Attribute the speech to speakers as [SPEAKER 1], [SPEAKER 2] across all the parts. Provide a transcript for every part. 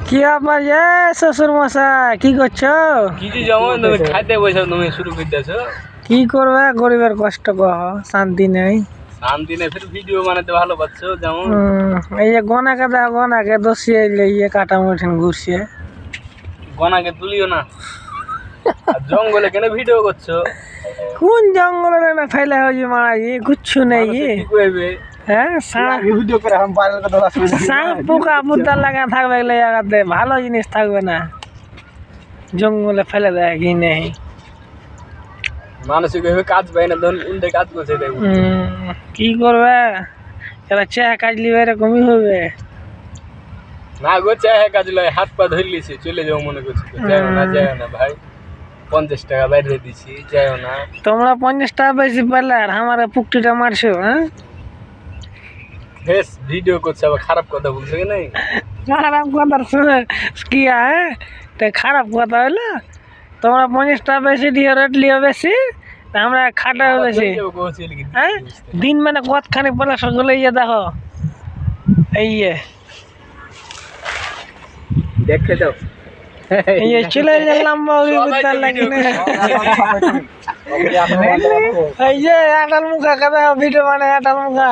[SPEAKER 1] কি আবার শ্বশুর মশাই কি করছো?
[SPEAKER 2] কিছু যেমন তুমি খাইতে বসে তুমি শুরু করে দিয়েছো।
[SPEAKER 1] কি করবে, গরিবের কষ্ট কহ, শান্তি নেই।
[SPEAKER 2] শান্তি নেই, ফির ভিডিও বানাতে ভালো পাচ্ছ যেমন।
[SPEAKER 1] এই যে গনাকে দাও, গনাকে দোষিয়ে ইয়ে কাটা মুঠেন ঘুরছে।
[SPEAKER 2] গনাকে তুলিও না। আর জঙ্গলে কেন ভিডিও করছো?
[SPEAKER 1] কোন জঙ্গলে না ফেলে হয়েছে মারাজি কিচ্ছু নেই।
[SPEAKER 2] কি কইবে?
[SPEAKER 1] হ্যাঁ ভিডিও করে हम ভাইরাল করতে পারছি। সাপ পোকা মুদ্রা লাগা থাকবে এই জায়গাতে, ভালো জিনিস থাকবে না। জঙ্গলে ফেলে দেয় কি নেই।
[SPEAKER 2] মানসিক ভাবে কাজ পাই না, তখন উল্টে কাজ করছে দেখো।
[SPEAKER 1] কি করবে, এরা চেয়ে কাজ লিবে এরকমই হবে।
[SPEAKER 2] না গো, চেয়ে কাজ লয়, হাত পা ধরে লিছি, চলে যাও মনে করছি। যাও না ভাই, 50 টাকা বাইরে দিছি, যাও না।
[SPEAKER 1] তোমরা 50 টাকা বেশি পেলে আর আমার পুকটিটা মারছো। হ্যাঁ
[SPEAKER 2] বেশ ভিডিও করছে, আবার খারাপ কথা বলছে কি নাই?
[SPEAKER 1] খারাপ কথা শুনে কি হ্যাঁ, তো খারাপ কথা হইলো। তোমরা 50 টাকা বেশি দিয়ে রেট লিও বেশি, আমরা খাটা বেশি। হ্যাঁ দিন মানে কতখানি পরে সকলে ইয়ে দেখো এই
[SPEAKER 2] দেখে দাও,
[SPEAKER 1] এই চলে গেলাম বাউরি বুতার লাগে না। এই যে আটাল মুখা কথা ভিডিও মানে আটাল মুখা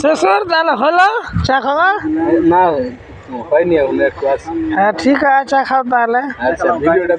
[SPEAKER 1] শ্বশুর তাহলে হলো চা খাওয়া
[SPEAKER 2] না হয়নি এখন একটু আছে।
[SPEAKER 1] হ্যাঁ ঠিক আছে চা খাও তাহলে।
[SPEAKER 2] আচ্ছা ভিডিওটা